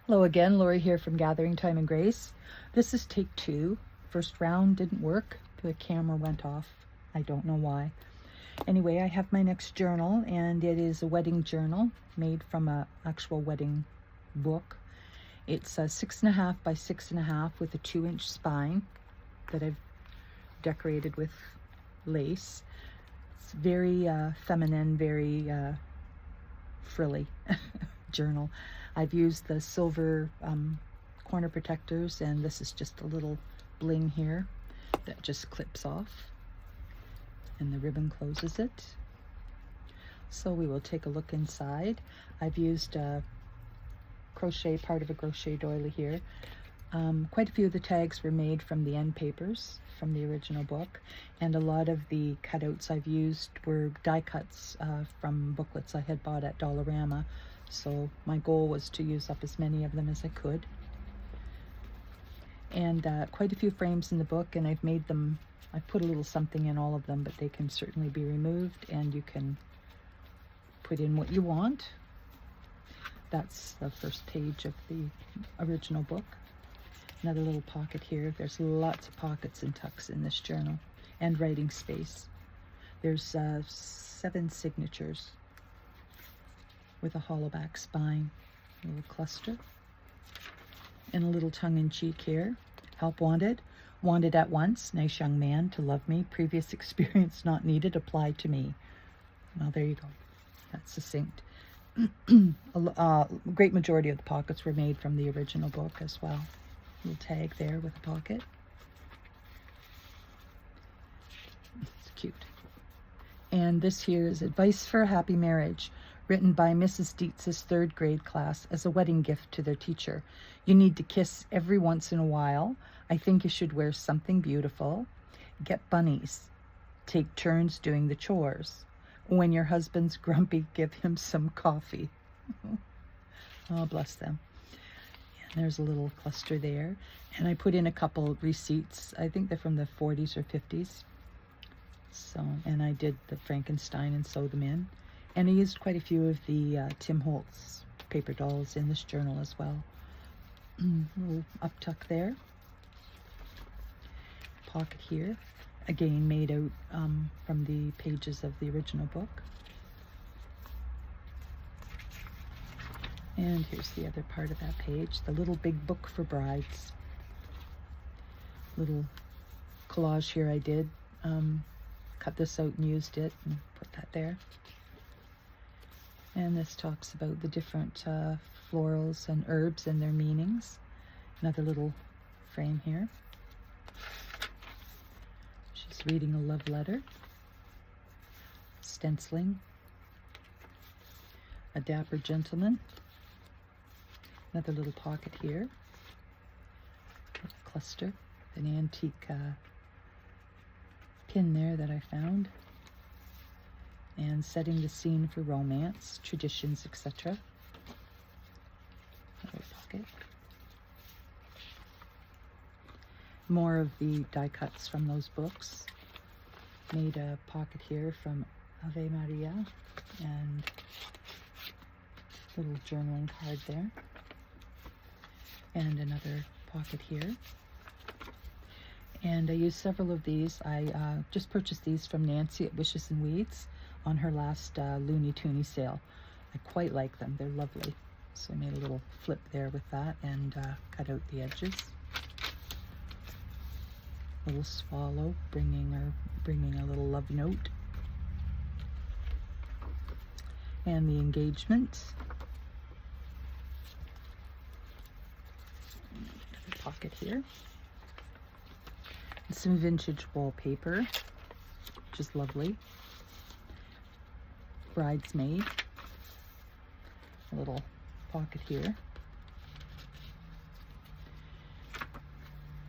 Hello again, Lori here from Gathering Time and Grace. This is take 2. First round didn't work. The camera went off. I don't know why. Anyway, I have my next journal, and it is a wedding journal made from an actual wedding book. It's a 6.5 by 6.5 with a 2-inch spine that I've decorated with lace. It's very feminine, very frilly journal. I've used the silver corner protectors, and this is just a little bling here that just clips off, and the ribbon closes it. So we will take a look inside. I've used a part of a crochet doily here. Quite a few of the tags were made from the end papers from the original book, and a lot of the cutouts I've used were die cuts from booklets I had bought at Dollarama. So my goal was to use up as many of them as I could. And quite a few frames in the book, and I've put a little something in all of them, but they can certainly be removed, and you can put in what you want. That's the first page of the original book. Another little pocket here. There's lots of pockets and tucks in this journal, and writing space. There's 7 signatures with a hollow back spine, a little cluster, and a little tongue-in-cheek here. Help wanted. Wanted at once. Nice young man to love me. Previous experience not needed. Applied to me. Well, there you go. That's succinct. A great majority of the pockets were made from the original book as well. Little tag there with a pocket. It's cute. And this here is Advice for a Happy Marriage, written by Mrs. Dietz's 3rd grade class as a wedding gift to their teacher. You need to kiss every once in a while. I think you should wear something beautiful. Get bunnies. Take turns doing the chores. When your husband's grumpy, give him some coffee. Oh, bless them. And there's a little cluster there. And I put in a couple receipts. I think they're from the 40s or 50s. So, and I did the Frankenstein and sewed them in. And I used quite a few of the Tim Holtz paper dolls in this journal as well. A little up tuck there. Pocket here. Again, made out from the pages of the original book. And here's the other part of that page, the little big book for brides. Little collage here I did. Cut this out and used it and put that there. And this talks about the different florals and herbs and their meanings. Another little frame here. She's reading a love letter. Stenciling. A dapper gentleman. Another little pocket here. A cluster. An antique pin there that I found. And setting the scene for romance, traditions, etc. Another pocket. More of the die cuts from those books. Made a pocket here from Ave Maria, and little journaling card there. And another pocket here. And I used several of these. I just purchased these from Nancy at Wishes and Weeds on her last Looney Toony sale. I quite like them. They're lovely. So I made a little flip there with that and cut out the edges. Little swallow bringing a little love note. And the engagement. Another pocket here. And some vintage wallpaper, which is lovely. Bridesmaid. A little pocket here.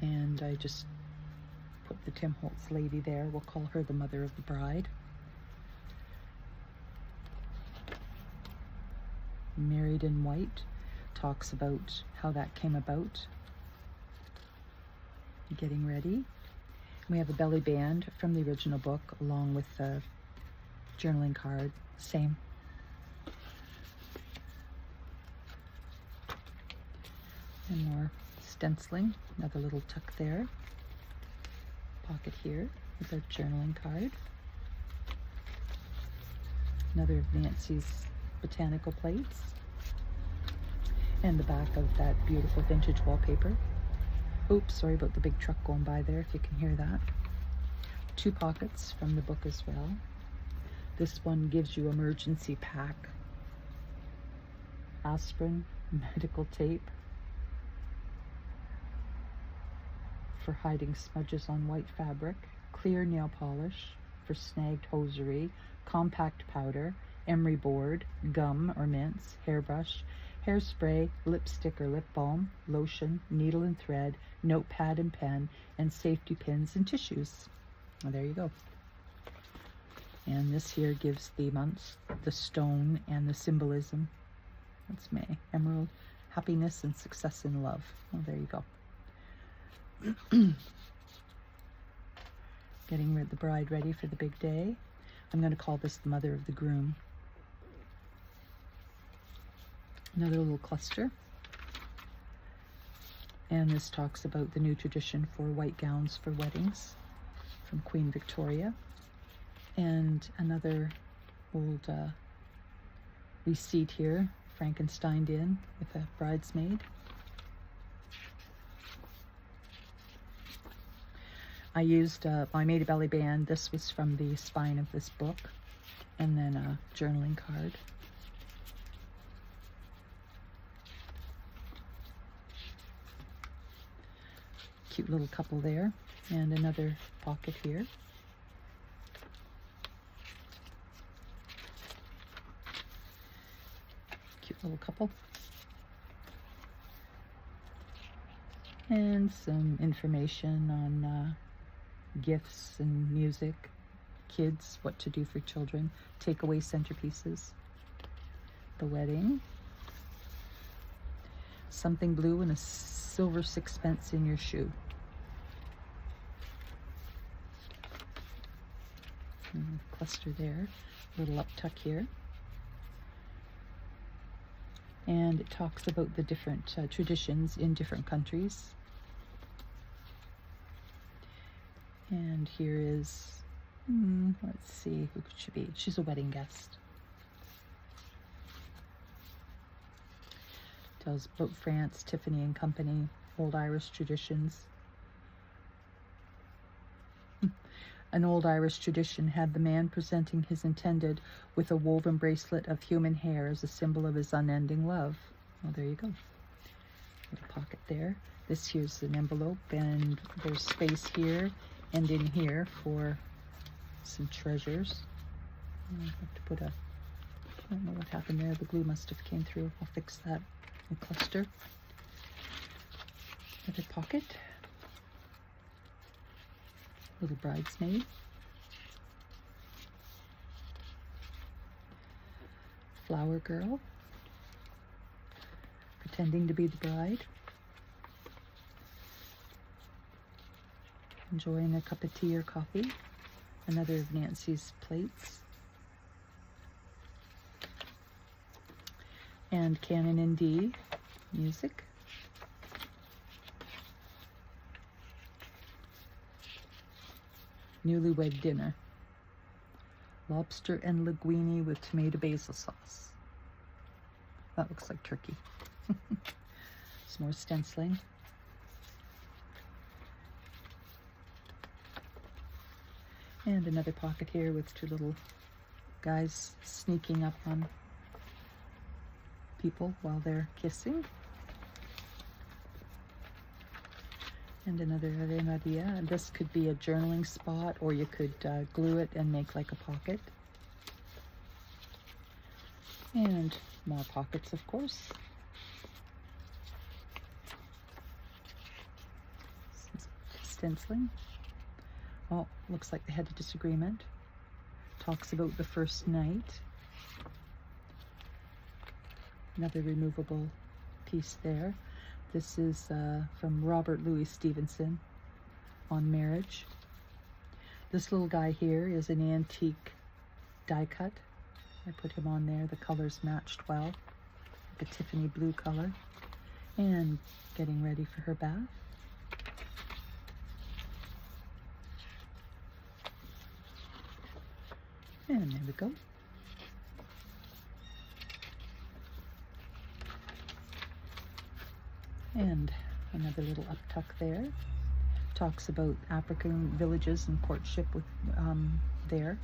And I just put the Tim Holtz lady there. We'll call her the mother of the bride. Married in White talks about how that came about. Getting ready. We have a belly band from the original book along with the journaling card. Same. And more stenciling, another little tuck there. Pocket here with our journaling card. Another of Nancy's botanical plates. And the back of that beautiful vintage wallpaper. Oops, sorry about the big truck going by there, if you can hear that. 2 pockets from the book as well. This one gives you emergency pack. Aspirin, medical tape for hiding smudges on white fabric, clear nail polish for snagged hosiery, compact powder, emery board, gum or mints, hairbrush, hairspray, lipstick or lip balm, lotion, needle and thread, notepad and pen, and safety pins and tissues. Well, there you go. And this here gives the months, the stone, and the symbolism. That's May. Emerald, happiness and success in love. Well, there you go. Getting the bride ready for the big day. I'm going to call this the mother of the groom. Another little cluster. And this talks about the new tradition for white gowns for weddings from Queen Victoria. And another old receipt here, Frankensteined in with a bridesmaid. I used my Made a Belly band. This was from the spine of this book. And then a journaling card. Cute little couple there. And another pocket here. Cute little couple. And some information on gifts and music, kids, what to do for children, takeaway centerpieces, the wedding, something blue and a silver 6pence in your shoe. And cluster there, little up tuck here. And it talks about the different traditions in different countries. And here is, let's see, who could she be? She's a wedding guest. Tells about France, Tiffany and Company, old Irish traditions. An old Irish tradition had the man presenting his intended with a woven bracelet of human hair as a symbol of his unending love. Well, there you go. Little pocket there. This here's an envelope, and there's space here and in here for some treasures. I have to put a, I don't know what happened there. The glue must have came through. I'll fix that. And cluster. Another pocket. Little bridesmaid. Flower girl. Pretending to be the bride. Enjoying a cup of tea or coffee. Another of Nancy's plates. And Canon in D, music. Newlywed dinner. Lobster and linguine with tomato basil sauce. That looks like turkey. Some more stenciling. And another pocket here with 2 little guys sneaking up on people while they're kissing. And another idea. And this could be a journaling spot, or you could glue it and make like a pocket. And more pockets, of course. Some stenciling. Oh, looks like they had a disagreement. Talks about the first night. Another removable piece there. This is from Robert Louis Stevenson on marriage. This little guy here is an antique die cut. I put him on there. The colors matched well. Like a Tiffany blue color. and getting ready for her bath. And there we go. And another little uptuck there. Talks about African villages and courtship with there.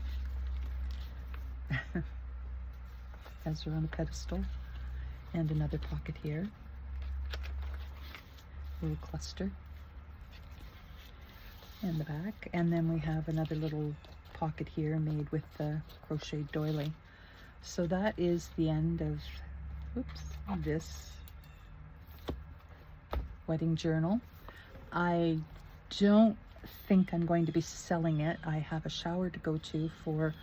As her on a pedestal. And another pocket here. Little cluster. And the back. And then we have another little pocket here made with the crocheted doily. So that is the end of this wedding journal. I don't think I'm going to be selling it. I have a shower to go to for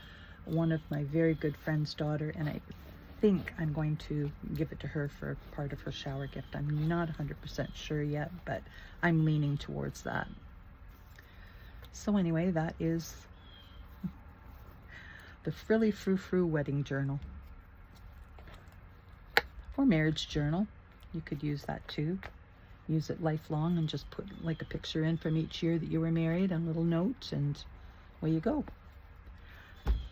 one of my very good friend's daughter, and I think I'm going to give it to her for part of her shower gift. I'm not 100% sure yet, but I'm leaning towards that. So anyway, that is the Frilly Frou Frou wedding journal. Or marriage journal. You could use that too. Use it lifelong and just put like a picture in from each year that you were married and a little note, and away you go.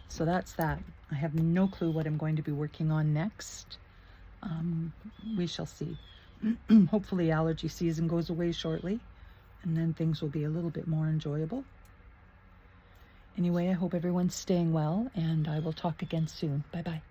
So that's that. I have no clue what I'm going to be working on next. We shall see. Hopefully allergy season goes away shortly, and then things will be a little bit more enjoyable. Anyway, I hope everyone's staying well, and I will talk again soon. Bye-bye.